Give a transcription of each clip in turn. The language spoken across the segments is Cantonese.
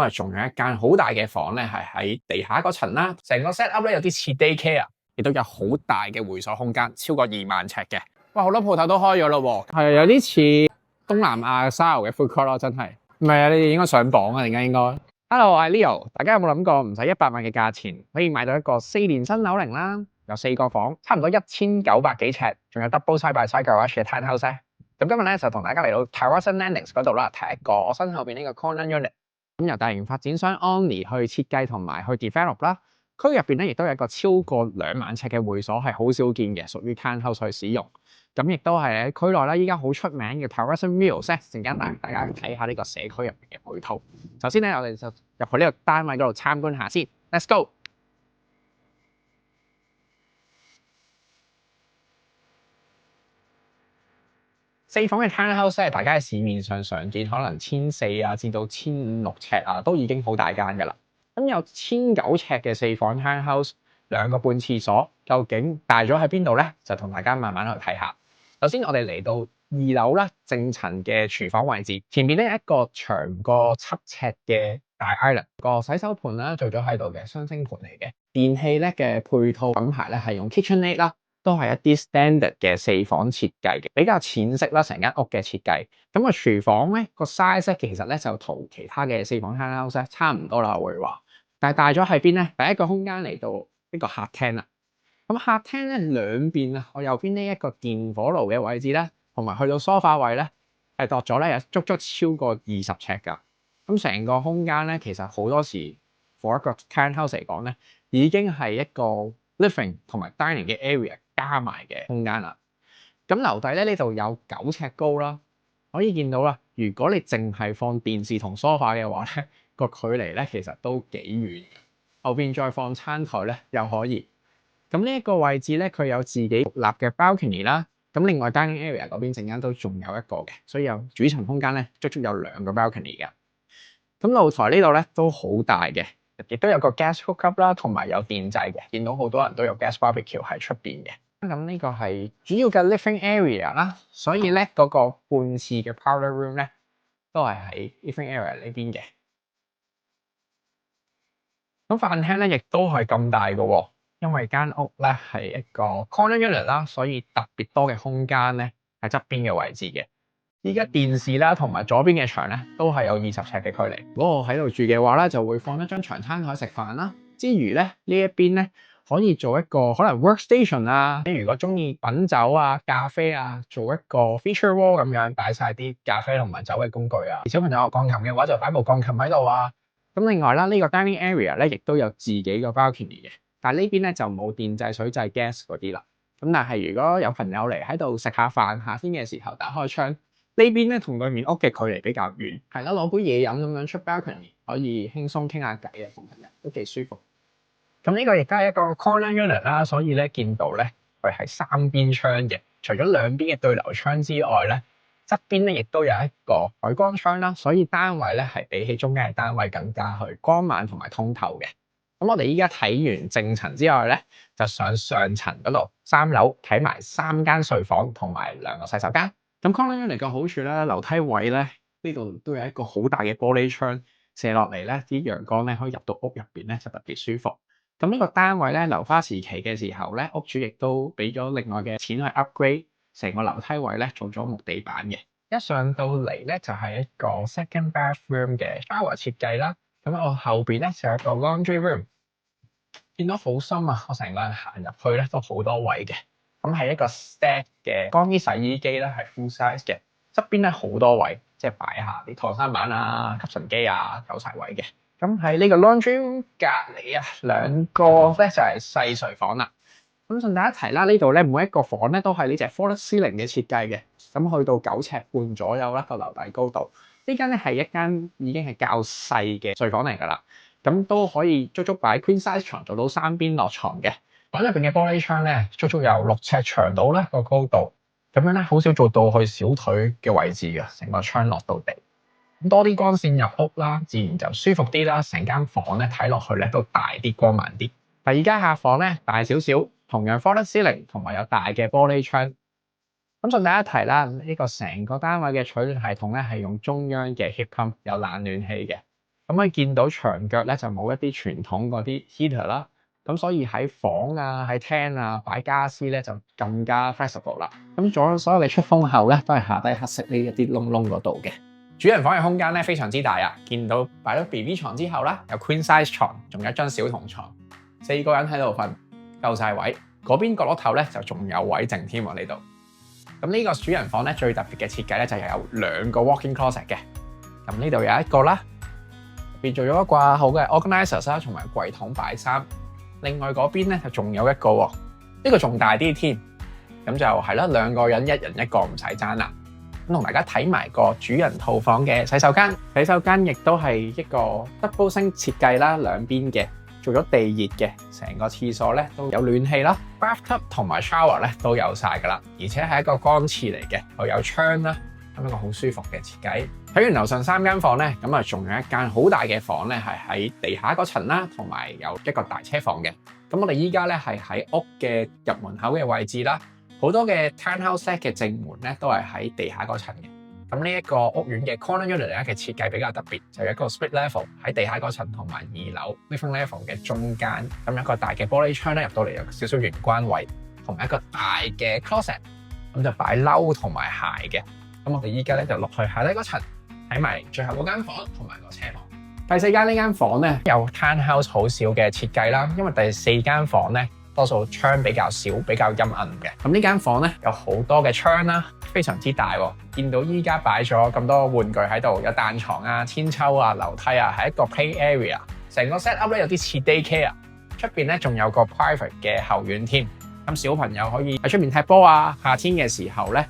因為仲有一間好大嘅房咧，係喺地下嗰層啦。成個 set up 咧有啲似 daycare，亦都有好大嘅會所空間，超過2萬尺嘅。哇，好多鋪頭都開咗咯喎，係啊，有啲似東南亞 style 嘅 food court 咯，真係。唔係啊，你哋應該上榜啊，而家應該。Hello， 我係 Leo， 大家有冇諗過唔使100萬嘅價錢可以買到一個4年新樓齡啦，有4個房，差唔多1900幾尺，仲有 double side by side garage 嘅 townhouse 咧？咁今日咧就同大家嚟到 Terasan Landings 嗰度啦，睇一個我身後邊呢個 corner unit。咁由大型發展商 Omni 去設計同埋去 develop 啦，區入邊咧亦都有一個超過2萬尺嘅會所，係好少見嘅，屬於 townhouse 去使用。咁亦都係喺區內啦，依家好出名嘅 Terasan Mills 咧，陣間帶大家睇下呢個社區入邊嘅配套。首先咧，我哋就入去呢個單位嗰度參觀下先。Let's go！ 4房嘅 townhouse 咧，大家喺市面上常見，可能1400啊至到1500-1600尺啊，都已經好大間㗎啦。咁有1900尺嘅4房 townhouse， 2個半廁所，究竟大咗喺邊度咧？就同大家慢慢去睇下。首先我哋嚟到2樓啦，正層嘅廚房位置，前面咧一個長過7尺嘅大 island， 個洗手盤啦做咗喺度嘅雙星盤嚟嘅。電器咧嘅配套品牌咧係用 KitchenAid 啦，都係一啲 standard 嘅4房設計嘅，比較淺色啦，成間屋嘅設計。咁個廚房咧個 size 其實咧就同其他嘅4房 townhouse 差唔多啦，我會話。但係大咗喺邊咧？第一個空間嚟到呢個客廳啦。咁客廳咧兩邊啊，我右邊呢一個電火爐嘅位置咧，同埋去到梳化位咧，係度咗咧有足足超過20尺㗎。咁成個空間咧，其實好多時 for 一個 townhouse 嚟講咧，已經係一個 living 同埋 dining 嘅 area 加埋嘅空間啦。咁樓底咧呢度有9尺高啦，可以見到啦。如果你淨係放電視同梳化嘅話咧，個距離咧其實都幾遠。後邊再放餐台咧又可以。咁呢一個位置咧，佢有自己獨立嘅 balcony 啦。咁另外 dining area 嗰邊陣間都仲有一個嘅，所以有主層空間咧，足足有2個 balcony 嘅。咁露台呢度咧都好大嘅，亦都有個 gas hookup 啦，同埋有電掣嘅。見到好多人都有 gas barbecue 喺出邊嘅。咁呢個係主要嘅 living area 啦，所以咧嗰個半次嘅 powder room 咧都係喺 living area 呢邊嘅。咁飯廳咧亦都係咁大嘅喎。因為間屋咧係一個 corner unit 啦，所以特別多嘅空間咧喺側邊嘅位置嘅。依家電視啦同埋左邊嘅牆咧都係有20尺嘅距離。如果我喺度住嘅話咧，就會放一張長餐台食飯啦。之餘咧呢一邊咧可以做一個可能 workstation 啊。你如果中意品酒啊、咖啡啊，做一個 feature wall 咁樣擺晒啲咖啡同埋酒嘅工具啊。小朋友學鋼琴嘅話就擺部鋼琴喺度啊。咁另外啦，呢個 dining area 咧亦都有自己個 balcony 嘅。但係呢邊咧就冇電掣、水掣、gas 嗰啲啦。咁但係如果有朋友嚟喺度食下飯，夏天嘅時候打開窗，呢邊咧同對面屋嘅距離比較遠，係啦，攞杯嘢飲咁樣出 balcony 可以輕鬆傾下偈啊，同朋友都幾舒服。咁呢個亦都係一個 corner unit 啦，所以咧見到咧佢係3邊窗嘅，除咗兩邊嘅對流窗之外咧，側邊咧亦都有一個海光窗啦，所以單位咧係比起中間嘅單位更加去光猛同埋通透嘅。咁我哋依家睇完正層之外咧，就上上層嗰度3樓睇埋3間睡房同埋2個洗手間。咁 corner unit 嘅好處咧，樓梯位咧呢度都有一個好大嘅玻璃窗射落嚟咧，啲陽光咧可以入到屋入邊咧就特別舒服。咁呢個單位咧樓花時期嘅時候咧，屋主亦都俾咗另外嘅錢去 upgrade 成個樓梯位咧，做咗木地板嘅。一上到嚟咧就係一個 second bathroom 嘅 shower 設計啦。咁我後邊咧就有一個 laundry room， 見到好深啊！我成個人行入去咧都好多位嘅。咁係一個 stack 嘅乾衣洗衣機咧，係 full size 嘅。側邊咧好多位，即係擺下啲台山板啊、吸塵機啊，有晒位嘅。咁喺呢個 laundry room 隔離啊，2個咧就係細睡房啦。咁順帶一提啦，呢度咧每一個房咧都係呢隻 false ceiling 嘅設計嘅。咁去到9尺半左右啦，個樓底高度。呢間咧係一間已經係較細嘅睡房嚟㗎啦，咁都可以足足擺 queen size 床，做到3邊落床嘅。房入邊嘅玻璃窗咧，足足有6尺長度啦個高度，咁樣咧好少做到去小腿嘅位置嘅，成個窗落到地。咁多啲光線入屋啦，自然就舒服啲啦。成間房咧睇落去咧都大啲、光猛啲。第二間客房咧大少少，同樣 false ceiling 同埋有大嘅玻璃窗。咁順帶一提啦，呢個成個單位嘅取暖系統咧係用中央嘅 heat pump 有冷暖氣嘅。咁你見到牆腳咧就冇一啲傳統嗰啲 heater 啦，咁所以喺房啊、喺廳啊擺傢俬咧就更加 flexible 啦。咁所有嘅出風口咧都係下低黑色呢一啲窿窿嗰度嘅。主人房嘅空間咧非常之大啊！見到擺咗 BB 床之後啦，有 Queen size 床，仲有一張小童床，4個人喺度瞓，夠晒位。嗰邊角落頭咧就仲有位剩添喎呢度。咁呢個主人房咧最特別嘅設計咧就係有2個 walk-in closet 嘅。咁呢度有一個啦，變做咗一掛好嘅 organisers 啦，同埋櫃桶擺衫。另外嗰邊咧就仲有一個喎，呢個仲大啲添。咁就係啦，2個人1人1個唔使爭啦。咁同大家睇埋個主人套房嘅洗手間，洗手間亦都係一個 double sink 設計啦，兩邊嘅做咗地熱嘅，成個廁所咧都有暖氣啦 ，bathtub 同埋 shower 咧都有晒噶啦，而且係一個乾廁嚟嘅，又有窗啦，咁一個好舒服嘅設計。睇完樓上3間房咧，咁啊仲有一間好大嘅房咧，係喺地下嗰層啦，同埋有一個大車房嘅。咁我哋依家咧係喺屋嘅入門口嘅位置啦。好多嘅 townhouse set 嘅正門咧，都係喺地下嗰層嘅。咁呢一個屋苑嘅 corner unit 咧嘅設計比較特別，就有一個 split level 喺地下嗰層同埋2樓 living level 嘅中間，咁有一個大嘅玻璃窗咧入到嚟有少少玄關位，同埋一個大嘅 closet， 咁就擺褸同埋鞋嘅。咁我哋依家咧就落去下低嗰層睇埋最後嗰間房同埋個車房。第4間呢間房咧有 townhouse 好少嘅設計啦，因為第4間房咧，多數窗比較少，比較陰暗嘅。咁呢間房咧有好多嘅窗啦，非常之大喎。見到依家擺咗咁多玩具喺度，有彈床啊、千秋啊、樓梯啊，係一個 play area。成個 set up 咧有啲似 daycare， 出邊咧仲有個 private 嘅後院添。咁小朋友可以喺出面踢波啊，夏天嘅時候咧，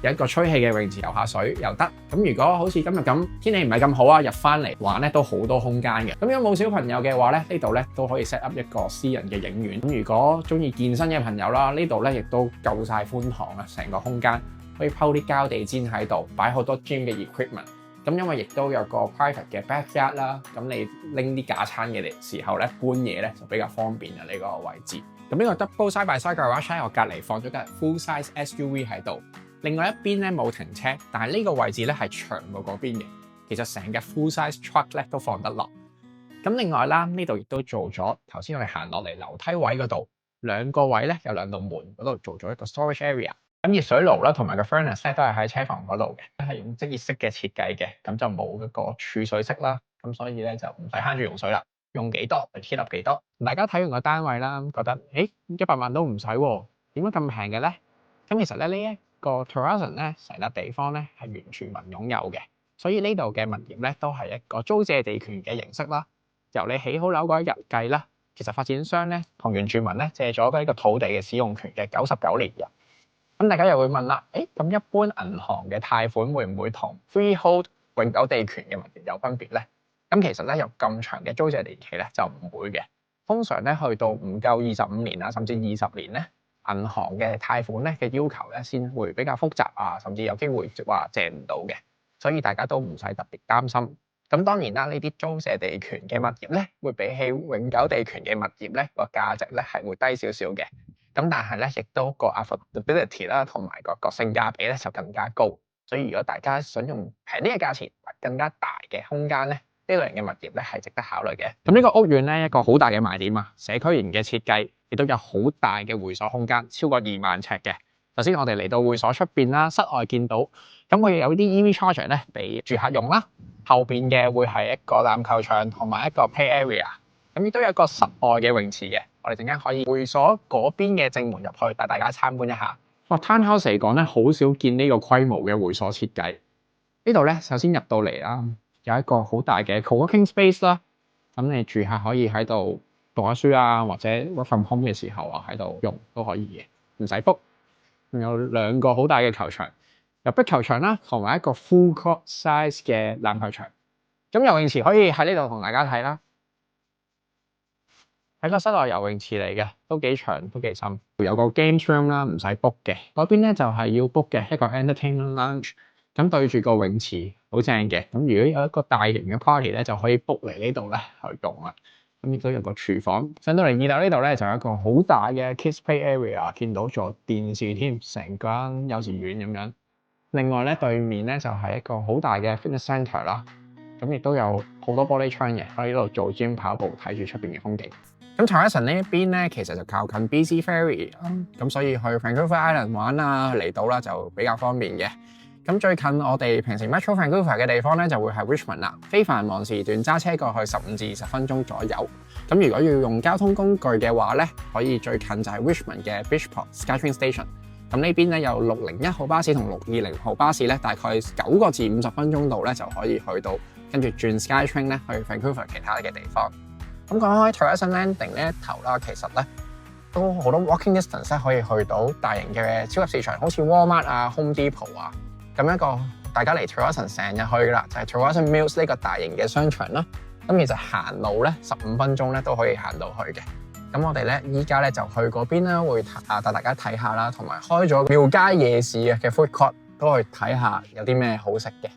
有一個吹氣嘅泳池游下水又得。咁如果好似今日咁天氣唔係咁好啊，入翻嚟玩咧都好多空間嘅。咁如果冇小朋友嘅話咧，呢度咧都可以 set up 一個私人嘅影院。咁如果中意健身嘅朋友啦，呢度咧亦都夠晒寬敞啊，成個空間可以鋪啲膠地氈喺度，擺好多 gym 嘅 equipment。咁因為亦都有個 private 嘅 backyard 啦，咁你拎啲架撐嘅時候咧，搬嘢咧就比較方便啊呢個位置。咁呢個 double side by side garage 喺我隔離放咗架 full size SUV 喺度。另外一邊咧冇停車，但係呢個位置咧係長過嗰邊嘅。其實成架 full size truck 咧都放得落。咁另外啦，呢度亦都做咗頭先我哋行落嚟樓梯位嗰度2個位咧有2道門嗰度做咗一個 storage area。咁熱水爐啦同埋個 furnace 咧都係喺車房嗰度嘅，係用即熱式嘅設計嘅，咁就冇嗰個儲水式啦。咁所以咧就唔使慳住用水啦，用幾多就 heat up 幾多。大家睇完個單位啦，覺得100萬都唔使喎，點解咁平嘅咧？咁其實咧呢個 Terrazon 咧成笪地方咧係原住民擁有嘅，所以呢度嘅物業咧都係一個租借地權嘅形式啦。由你起好樓嗰一日計啦，其實發展商咧同原住民咧借咗呢個土地嘅使用權嘅99年日。咁大家又會問啦，咁一般銀行嘅貸款會唔會同 freehold 永久地權嘅物業有分別咧？咁其實咧有咁長嘅租借年期咧就唔會嘅，通常咧去到唔夠25年啊，甚至20年咧，銀行嘅貸款咧嘅要求咧先會比較複雜啊，甚至有機會話借唔到嘅，所以大家都唔使特別擔心。咁當然啦，呢啲租借地權嘅物業咧，會比起永久地權嘅物業咧個價值咧係會低少少嘅。咁但係咧，亦都個 affordability 啦，同埋個性價比咧就更加高。所以如果大家想用平啲嘅價錢，更加大嘅空間咧，呢類型嘅物業咧係值得考慮嘅。咁呢個屋苑咧一個好大嘅賣點啊，社區型嘅設計，亦都有好大嘅會所空間，超過2萬尺嘅。首先我哋嚟到會所出邊啦，室外見到，咁佢有啲 EV charger 咧俾住客用啦。後邊嘅會係一個籃球場同埋一個 play area。咁亦都有一個室外嘅泳池嘅，我哋陣間可以會所嗰邊嘅正門入去，帶大家參觀一下。townhouse 嚟講咧，好少見呢個規模嘅會所設計。呢度咧，首先入到嚟啦，有一個好大嘅 co-working space 啦。咁你住客可以喺度讀下書啊，或者 work from home 嘅時候啊，喺度用都可以嘅，唔使 book。仲有2個好大嘅球場，有壁球場啦，同埋一個 full court size 嘅籃球場。咁游泳池可以喺呢度同大家睇啦。係個室內游泳池嚟嘅，都幾長都幾深，有個 game room 啦，唔使 book 嘅。嗰邊咧就係要 book 嘅一個 entertainment lounge，咁對住個泳池好正嘅。咁如果有一個大型嘅 party 咧，就可以 book 嚟呢度咧去用啦。咁亦都有個廚房。上到嚟2樓呢度咧就有一個好大嘅 kids play area， 見到座電視添，成間幼稚園咁樣。另外咧對面咧就係一個好大嘅 fitness centre 啦。咁咁亦都有好多玻璃窗嘅，可以喺度做 gym 跑步，睇住出邊嘅風景。咁Terrassen呢一邊咧，其實就靠近 BC Ferry，咁所以去 Vancouver Island 玩啊，嚟到啦就比較方便嘅。咁最近我哋平時 Metro Vancouver 嘅地方咧，就會係 Richmond 啦。非繁忙時段揸車過去15至20分鐘左右。咁如果要用交通工具嘅話咧，可以最近就係 Richmond 嘅 Beachport SkyTrain Station。咁呢邊咧有601號巴士同620號巴士咧，大概9個至50分鐘度咧就可以去到，跟住轉 SkyTrain 咧去 Vancouver 其他嘅地方。咁講開 Terrassen Landing 呢一頭啦，其實咧都好多 walking distance 咧可以去到大型嘅超級市場，好似 Walmart 啊、Home Depot 啊。咁一個大家嚟 Terrassen 成日去啦，就係 Terrassen Mills 呢個大型嘅商場啦。咁其實行路咧15分鐘咧都可以行到去嘅。咁我哋咧依家咧就去嗰邊啦，會帶大家睇下啦，同埋開咗廟街夜市嘅 food court 都去睇下有啲咩好食嘅。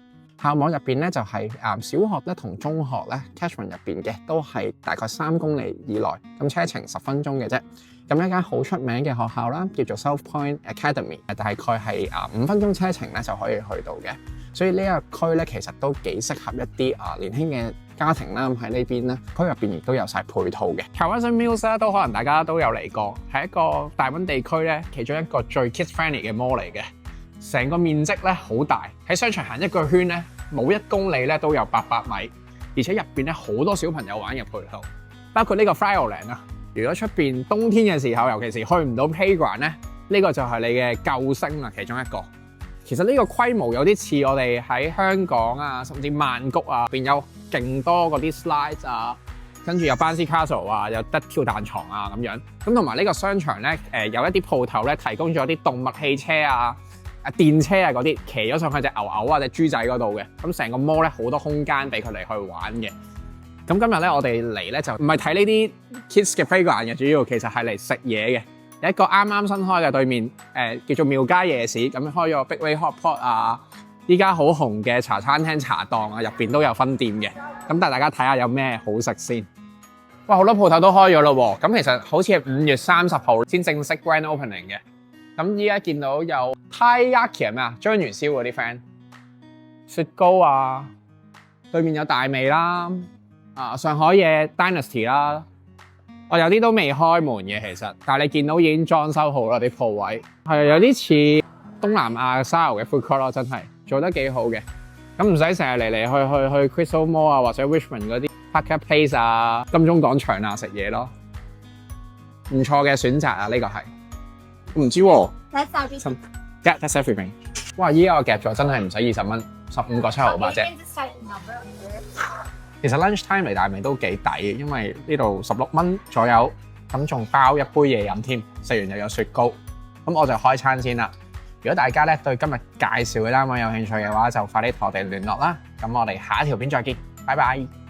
校網入邊咧就係小學咧同中學咧 catchment 入邊嘅，都係大概3公里以內，咁車程10分鐘嘅啫。咁一間好出名嘅學校啦，叫做 South Point Academy， 大概係5分鐘車程咧就可以去到嘅。所以呢一個區咧其實都幾適合一啲年輕嘅家庭啦。喺呢邊咧區入邊亦都有晒配套嘅。Terrassen Mills 都可能大家都有嚟過，係一個大溫地區咧其中一個最 kids friendly 嘅 mall 嚟嘅。成個面積咧好大，喺商場行一個圈咧，冇1公里咧都有800米，而且入邊咧好多小朋友玩嘅配套，包括呢個 Flyerland 啊。如果出邊冬天嘅時候，尤其是去唔到 playground 咧，呢個就係你嘅救星啦，其中一個。其實呢個規模有啲似我哋喺香港啊，甚至曼谷啊，邊有勁多嗰啲 slides 啊，跟住有 bouncy castle 啊，有得跳彈床啊咁樣。咁同埋呢個商場咧，有一啲鋪頭咧提供咗啲動物汽車啊、電車啊嗰啲，騎咗上去隻牛牛或者豬仔嗰度嘅。咁成個 mall 咧好多空間俾佢哋去玩嘅。咁今日咧我哋嚟咧就唔係睇呢啲 kids 嘅 playground 嘅，主要其實係嚟食嘢嘅。有一個啱啱新開嘅對面叫做廟街夜市，咁開咗 Big Way Hot Pot 啊，依家好紅嘅茶餐廳茶檔啊，入邊都有分店嘅。咁帶大家睇下有咩好食先。哇，好多鋪頭都開咗咯喎。咁其實好似係5月30號先正式 grand opening 嘅。咁依家見到有 Taiyaki 係咩啊？章魚燒嗰啲 friend， 雪糕啊，對面有大味啦，上海嘢 Dynasty 啦。我有啲都未開門嘅其實，但係你見到已經裝修好啦啲鋪位，係有啲似東南亞 style 嘅 food court 咯，真係做得幾好嘅。咁唔使成日嚟嚟去 Crystal Mall 啊，或者 Richmond 嗰啲 Parker Place 啊、金鐘廣場啊食嘢咯，唔錯嘅選擇啊呢個係。唔知喎。Yeah, that's everything。哇！依家我夾咗真係唔使20蚊，15個7毫8啫。其實 lunch time 嚟大味都幾抵，因為呢度16蚊左右，咁仲包一杯嘢飲添，食完又有雪糕。咁我就開餐先啦。如果大家咧對今日介紹嘅單位有興趣嘅話，就快啲同我哋聯絡啦。咁我哋下一條片再見，拜拜。